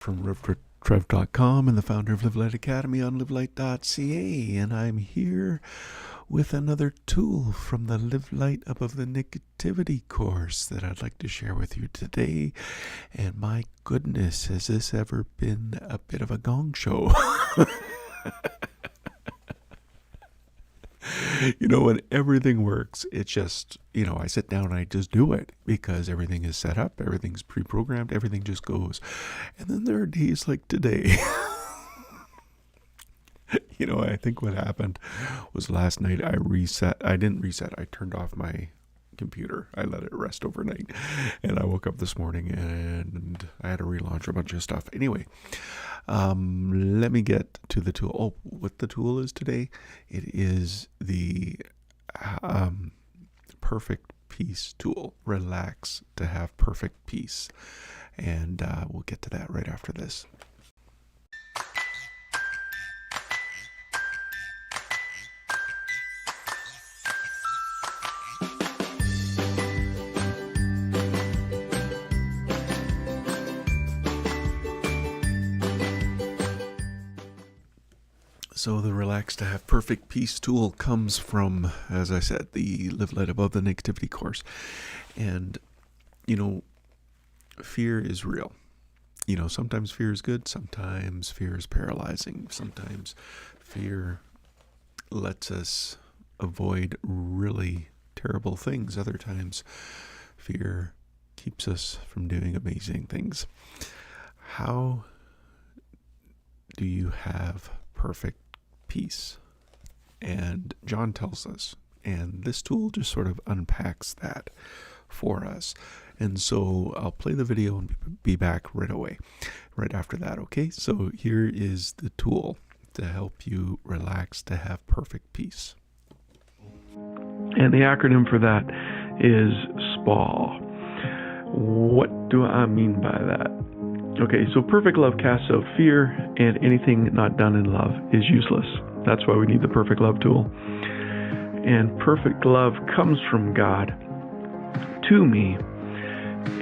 From RevTrev.com and the founder of Live Light Academy on livelight.ca, and I'm here with another tool from the Live Light Above the Negativity course that I'd like to share with you today. And my goodness, has this ever been a bit of a gong show? When everything works, it's just, I sit down and I just do it because everything is set up, everything's pre-programmed, everything just goes. And then there are days like today. I think what happened was last night I didn't reset, I turned off my computer. I let it rest overnight. And I woke up this morning and I had to relaunch a bunch of stuff. Anyway, let me get to the tool. Oh, what the tool is today? It is the perfect peace tool. Relax to have perfect peace. And we'll get to that right after this. So the Relax to Have Perfect Peace tool comes from, as I said, the Live Light Above the Negativity course. And, fear is real. Sometimes fear is good. Sometimes fear is paralyzing. Sometimes fear lets us avoid really terrible things. Other times fear keeps us from doing amazing things. How do you have perfect peace? And John tells us, and this tool just sort of unpacks that for us. And so I'll play the video and be back right away, right after that. Okay, so here is the tool to help you relax to have perfect peace. And the acronym for that is SPAW. What do I mean by that? Okay, so perfect love casts out fear, and anything not done in love is useless. That's why we need the perfect love tool. And perfect love comes from God to me,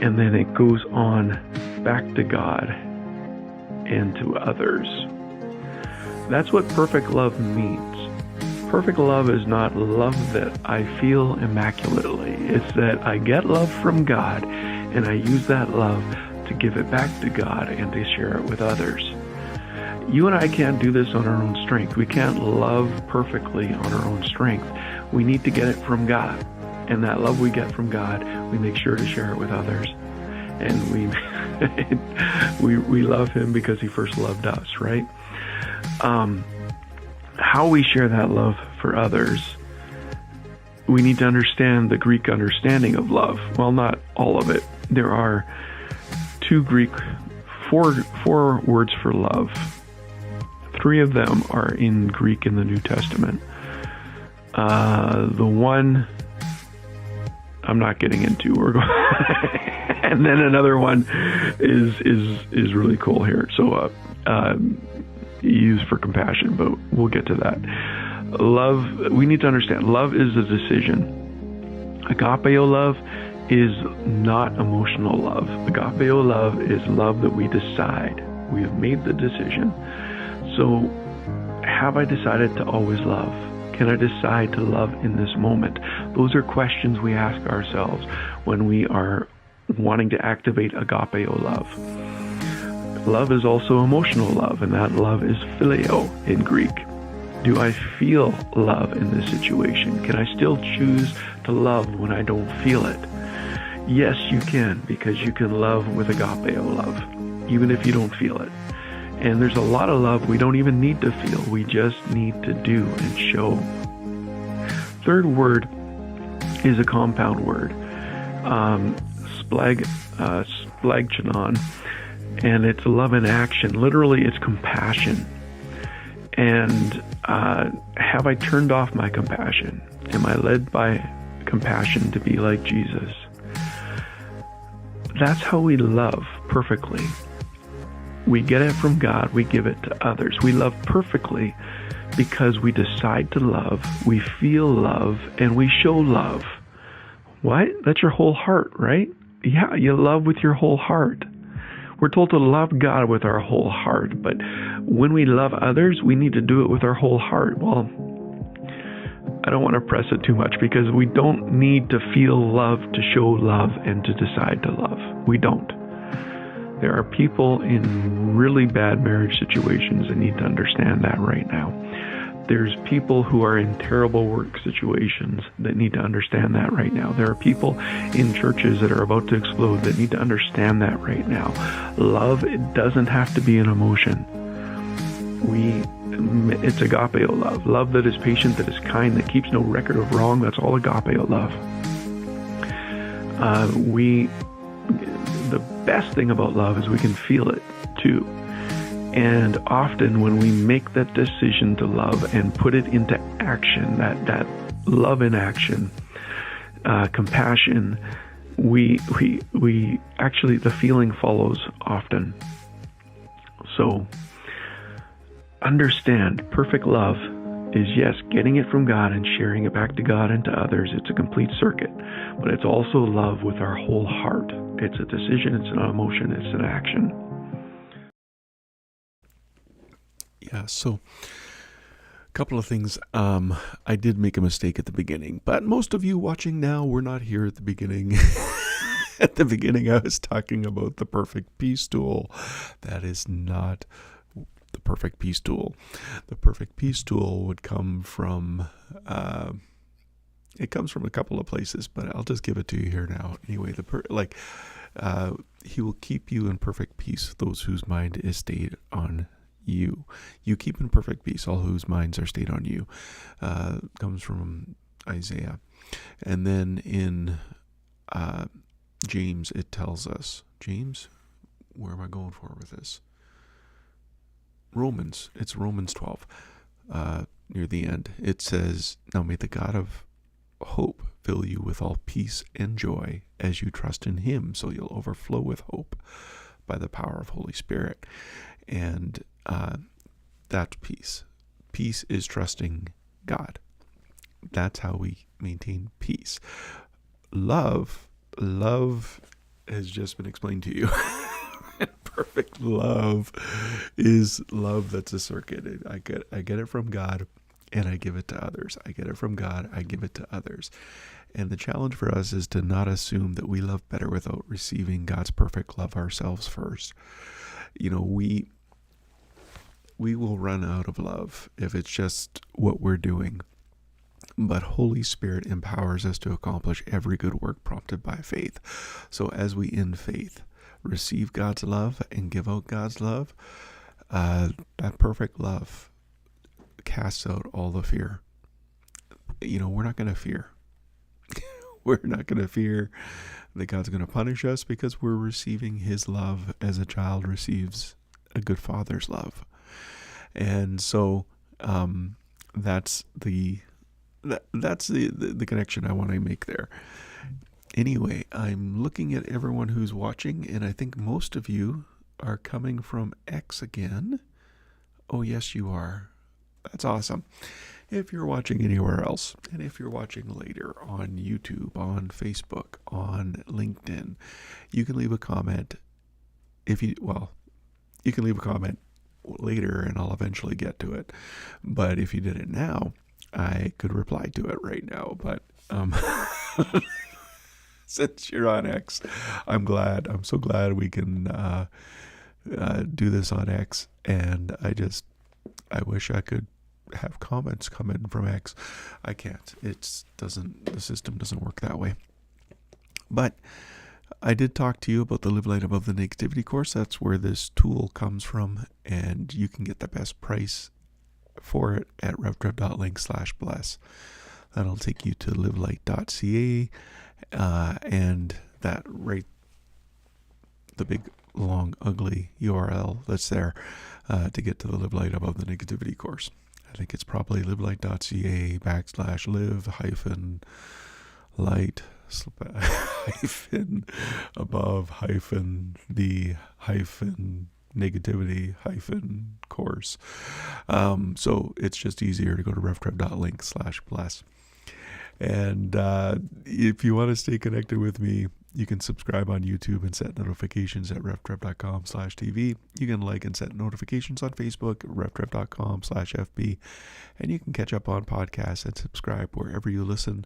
and then it goes on back to God and to others. That's what perfect love means. Perfect love is not love that I feel immaculately. It's that I get love from God, and I use that love to give it back to God and to share it with others. You and I can't do this on our own strength. We can't love perfectly on our own strength. We need to get it from God. And that love we get from God, we make sure to share it with others. And we love Him because He first loved us, right? How we share that love for others, we need to understand the Greek understanding of love. Well, not all of it. There are four words for love. 3 of them are in Greek in the New Testament. The one I'm not getting into. We're going, and then another one is really cool here. So used for compassion, but we'll get to that. Love. We need to understand. Love is a decision. Agapeo love is not emotional love. Agapeo love is love that we decide. We have made the decision. So, have I decided to always love? Can I decide to love in this moment? Those are questions we ask ourselves when we are wanting to activate agapeo love. Love is also emotional love, and that love is phileo in Greek. Do I feel love in this situation? Can I still choose to love when I don't feel it? Yes, you can, because you can love with agapeo love, even if you don't feel it. And there's a lot of love we don't even need to feel. We just need to do and show. Third word is a compound word, splagchanon, and it's love in action. Literally, it's compassion. And have I turned off my compassion? Am I led by compassion to be like Jesus? That's how we love perfectly. We get it from God, we give it to others. We love perfectly because we decide to love, we feel love, and we show love. What? That's your whole heart, right? Yeah, you love with your whole heart. We're told to love God with our whole heart, but when we love others, we need to do it with our whole heart. Well, I don't want to press it too much because we don't need to feel love to show love and to decide to love. We don't. There are people in really bad marriage situations that need to understand that right now. There's people who are in terrible work situations that need to understand that right now. There are people in churches that are about to explode that need to understand that right now. Love, it doesn't have to be an emotion. It's agapeo love. Love that is patient, that is kind, that keeps no record of wrong. That's all agapeo love. The best thing about love is we can feel it too. And often when we make that decision to love and put it into action, that love in action, compassion, we actually, the feeling follows often. So understand, perfect love is, yes, getting it from God and sharing it back to God and to others. It's a complete circuit, but it's also love with our whole heart. It's a decision, it's an emotion, it's an action. Yeah, so a couple of things. I did make a mistake at the beginning, but most of you watching now were not here at the beginning. At the beginning, I was talking about the perfect peace tool. That is not the perfect peace tool. The perfect peace tool would come from, it comes from a couple of places, but I'll just give it to you here now. Anyway, he will keep you in perfect peace, those whose mind is stayed on you. You keep in perfect peace all whose minds are stayed on you. Comes from Isaiah. And then in James, it tells us, James, where am I going for with this? Romans, it's Romans 12, near the end. It says, now may the God of hope fill you with all peace and joy as you trust in him, so you'll overflow with hope by the power of Holy Spirit. And that's peace. Peace is trusting God. That's how we maintain peace. Love has just been explained to you. Perfect love is love that's a circuit. I get it from God and I give it to others. I get it from God, I give it to others. And the challenge for us is to not assume that we love better without receiving God's perfect love ourselves first. You know, we will run out of love if it's just what we're doing. But Holy Spirit empowers us to accomplish every good work prompted by faith. So as we in faith receive God's love and give out God's love, that perfect love casts out all the fear. You know, we're not going to fear. We're not going to fear that God's going to punish us because we're receiving his love as a child receives a good father's love. And so that's the connection I want to make there. Anyway, I'm looking at everyone who's watching, and I think most of you are coming from X again. Oh, yes, you are. That's awesome. If you're watching anywhere else, and if you're watching later on YouTube, on Facebook, on LinkedIn, you can leave a comment. You can leave a comment later, and I'll eventually get to it. But if you did it now, I could reply to it right now. But since you're on X, I'm so glad we can do this on X. And I wish I could have comments come in from X. I can't. The system doesn't work that way. But I did talk to you about the Live Light Above the Negativity course. That's where this tool comes from, and you can get the best price for it at revtrev.link/bless. That'll take you to livelight.ca, and that right, the big long ugly URL that's there to get to the Live Light Above the Negativity course. I think it's probably livelight.ca /live-light -above-the-negativity course. So it's just easier to go to revtrev.link/bless. And if you want to stay connected with me, You can subscribe on YouTube and set notifications at reftrep.com/TV. You can like and set notifications on Facebook at reftrep.com/FB. And you can catch up on podcasts and subscribe wherever you listen.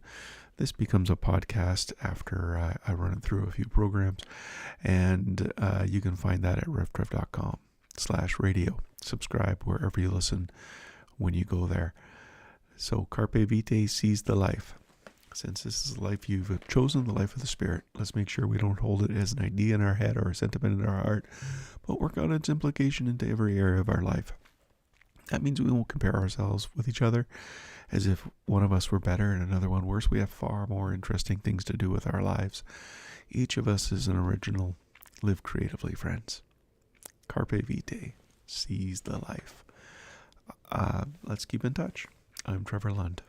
This becomes a podcast after I run it through a few programs. And you can find that at reftrep.com/radio. Subscribe wherever you listen when you go there. So Carpe Vitae, seize the life. Since this is the life you've chosen, the life of the Spirit, let's make sure we don't hold it as an idea in our head or a sentiment in our heart, but work out its implication into every area of our life. That means we won't compare ourselves with each other as if one of us were better and another one worse. We have far more interesting things to do with our lives. Each of us is an original. Live creatively, friends. Carpe Vitae, seize the life. Let's keep in touch. I'm Trevor Lund.